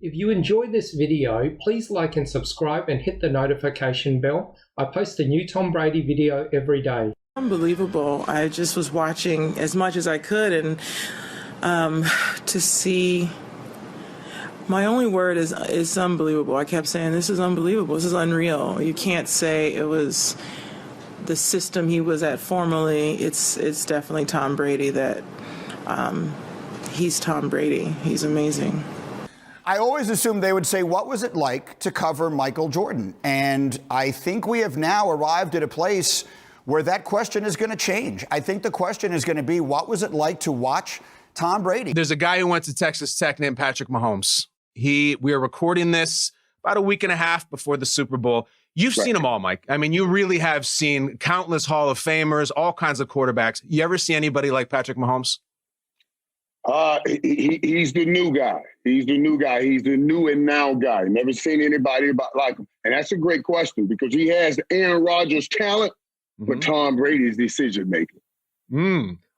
If you enjoyed this video, please like and subscribe and hit the notification bell. I post a new Tom Brady video every day. Unbelievable. I just was watching as much as I could, and to see, my only word is unbelievable. I kept saying, this is unbelievable. This is unreal. You can't say it was the system he was at formerly. It's definitely Tom Brady. He's Tom Brady. He's amazing. I always assumed they would say, what was it like to cover Michael Jordan? And I think we have now arrived at a place where that question is going to change. I think the question is going to be, what was it like to watch Tom Brady? There's a guy who went to Texas Tech named Patrick Mahomes. We are recording this about a week and a half before the Super Bowl. You've seen them all, Mike. I mean, you really have seen countless Hall of Famers, all kinds of quarterbacks. You ever see anybody like Patrick Mahomes? He's the new guy. He's the new guy. He's the new and now guy. Never seen anybody like him. And that's a great question because he has Aaron Rodgers' talent, but Tom Brady's decision-making.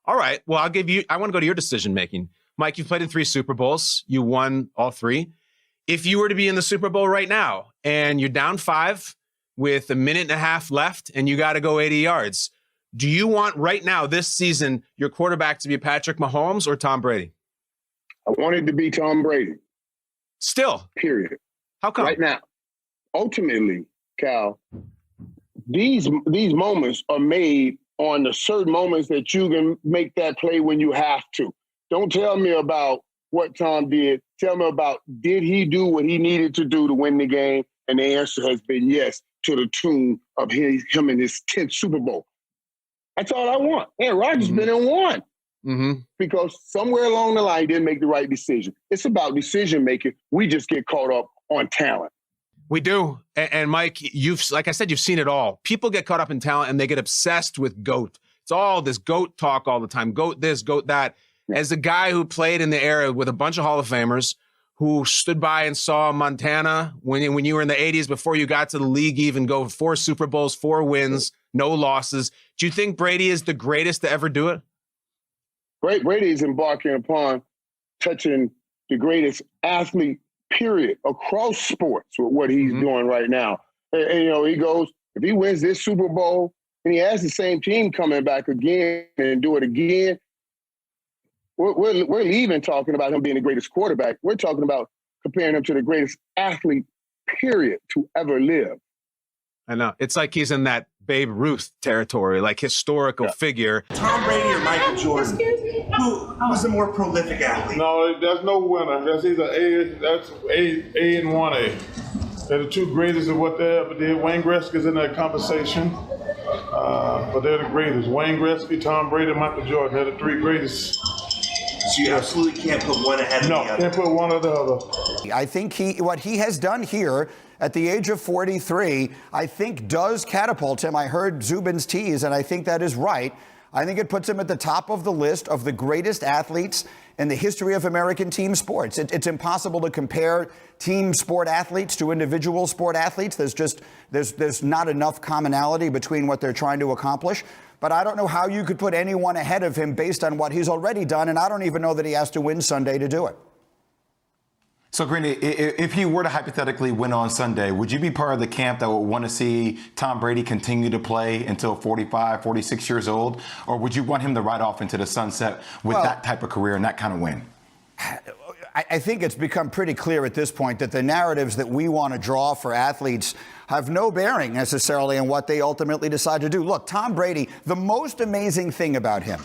All right. Well, I want to go to your decision-making. Mike, you've played in 3 Super Bowls. You won all 3. If you were to be in the Super Bowl right now and you're down 5 with a minute and a half left and you got to go 80 yards, do you want right now, this season, your quarterback to be Patrick Mahomes or Tom Brady? I want it to be Tom Brady. Still? Period. How come? Right now. Ultimately, Cal, these moments are made on the certain moments that you can make that play when you have to. Don't tell me about what Tom did. Tell me about, did he do what he needed to do to win the game? And the answer has been yes, to the tune of him in his 10th Super Bowl. That's all I want. Aaron Rodgers been in 1 because somewhere along the line, he didn't make the right decision. It's about decision-making. We just get caught up on talent. We do. And Mike, like I said, you've seen it all. People get caught up in talent and they get obsessed with GOAT. It's all this GOAT talk all the time. GOAT this, GOAT that. As a guy who played in the era with a bunch of Hall of Famers, who stood by and saw Montana when you were in the 80s before you got to the league, even go 4 Super Bowls, 4 wins, no losses. Do you think Brady is the greatest to ever do it? Brady is embarking upon touching the greatest athlete, period, across sports with what he's doing right now. And, he goes, if he wins this Super Bowl and he has the same team coming back again and do it again, we're leaving talking about him being the greatest quarterback. We're talking about comparing him to the greatest athlete, period, to ever live. I know. It's like he's in that Babe Ruth territory, like historical figure. Tom Brady or Michael Jordan? Who's the more prolific athlete? No, there's no winner. That's either A and 1A. They're the 2 greatest of what they ever did. Wayne Gretzky's in that conversation, but they're the greatest. Wayne Gretzky, Tom Brady, Michael Jordan. They're the 3 greatest. So you absolutely can't put one ahead of the other. No, can't put one or the other. I think what he has done here at the age of 43, I think does catapult him. I heard Zubin's tease, and I think that is right. I think it puts him at the top of the list of the greatest athletes in the history of American team sports. It's impossible to compare team sport athletes to individual sport athletes. There's not enough commonality between what they're trying to accomplish. But I don't know how you could put anyone ahead of him based on what he's already done, and I don't even know that he has to win Sunday to do it. So, Brady, if he were to hypothetically win on Sunday, would you be part of the camp that would want to see Tom Brady continue to play until 45, 46 years old? Or would you want him to ride off into the sunset with that type of career and that kind of win? I think it's become pretty clear at this point that the narratives that we want to draw for athletes have no bearing necessarily on what they ultimately decide to do. Look, Tom Brady, the most amazing thing about him,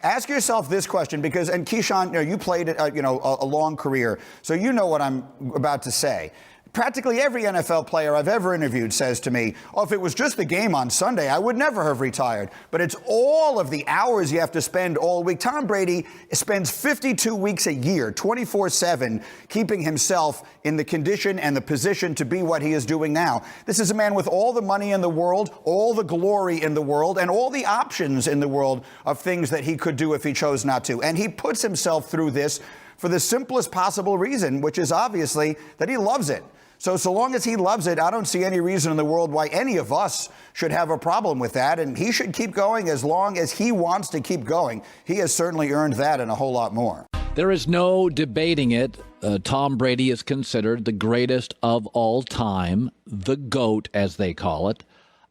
ask yourself this question because, and Keyshawn, you played a long career, so you know what I'm about to say. Practically every NFL player I've ever interviewed says to me, oh, if it was just the game on Sunday, I would never have retired. But it's all of the hours you have to spend all week. Tom Brady spends 52 weeks a year, 24/7, keeping himself in the condition and the position to be what he is doing now. This is a man with all the money in the world, all the glory in the world, and all the options in the world of things that he could do if he chose not to. And he puts himself through this for the simplest possible reason, which is obviously that he loves it. So long as he loves it, I don't see any reason in the world why any of us should have a problem with that. And he should keep going as long as he wants to keep going. He has certainly earned that and a whole lot more. There is no debating it. Tom Brady is considered the greatest of all time, the GOAT, as they call it.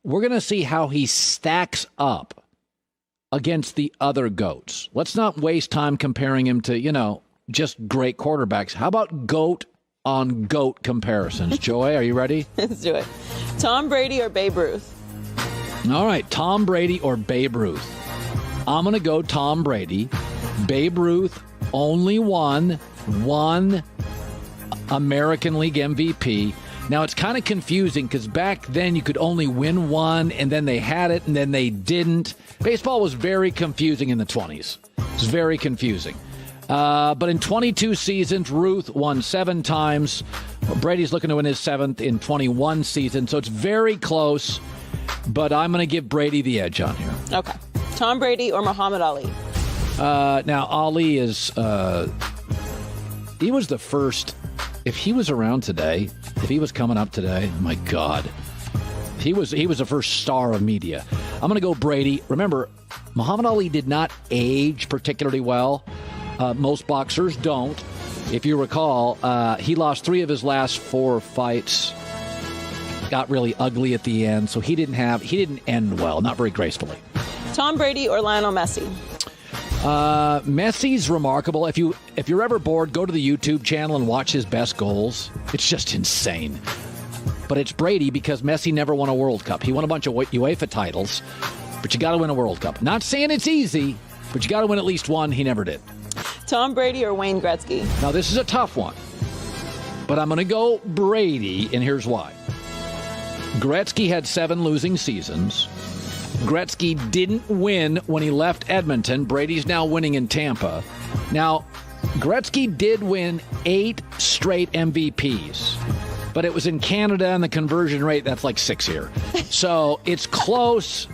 We're going to see how he stacks up against the other GOATs. Let's not waste time comparing him to, just great quarterbacks. How about GOAT on GOAT comparisons? Joy, are you ready? Let's do it. Tom Brady or Babe Ruth? All right, Tom Brady or Babe Ruth. I'm going to go Tom Brady. Babe Ruth only won one American League MVP. Now, it's kind of confusing because back then you could only win one, and then they had it, and then they didn't. Baseball was very confusing in the 20s. It was very confusing. But in 22 seasons, Ruth won 7 times. Brady's looking to win his 7th in 21 seasons, so it's very close. But I'm going to give Brady the edge on here. Okay. Tom Brady or Muhammad Ali? Now, Ali is, he was the first, if he was around today, if he was coming up today, my God, he was the first star of media. I'm going to go Brady. Remember, Muhammad Ali did not age particularly well. Most boxers don't. If you recall, he lost 3 of his last 4 fights, got really ugly at the end, so he didn't end well, not very gracefully. Tom Brady or Lionel Messi? Messi's remarkable. If you're ever bored, go to the YouTube channel and watch his best goals. It's just insane. But it's Brady because Messi never won a World Cup. He won a bunch of UEFA titles, but you got to win a World Cup. Not saying it's easy, but you got to win at least one. He never did. Tom Brady or Wayne Gretzky? Now, this is a tough one, but I'm going to go Brady, and here's why. Gretzky had 7 losing seasons. Gretzky didn't win when he left Edmonton. Brady's now winning in Tampa. Now, Gretzky did win 8 straight MVPs, but it was in Canada, and the conversion rate, that's like 6 here. So it's close,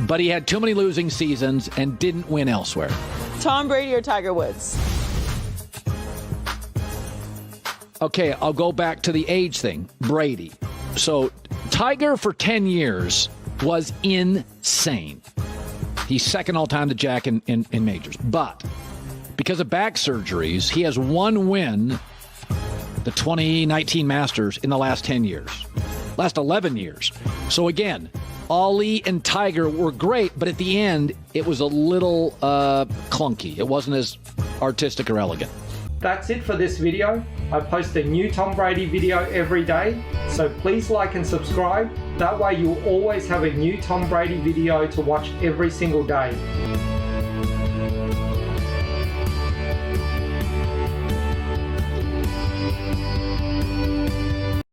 but he had too many losing seasons and didn't win elsewhere. Tom Brady or Tiger Woods? Okay, I'll go back to the age thing. Brady. So Tiger for 10 years was insane. He's second all time to Jack in majors. But because of back surgeries, he has 1 win, the 2019 Masters, in the last 10 years. Last 11 years. So again, Ali and Tiger were great, but at the end, it was a little clunky. It wasn't as artistic or elegant. That's it for this video. I post a new Tom Brady video every day, so please like and subscribe. That way you'll always have a new Tom Brady video to watch every single day.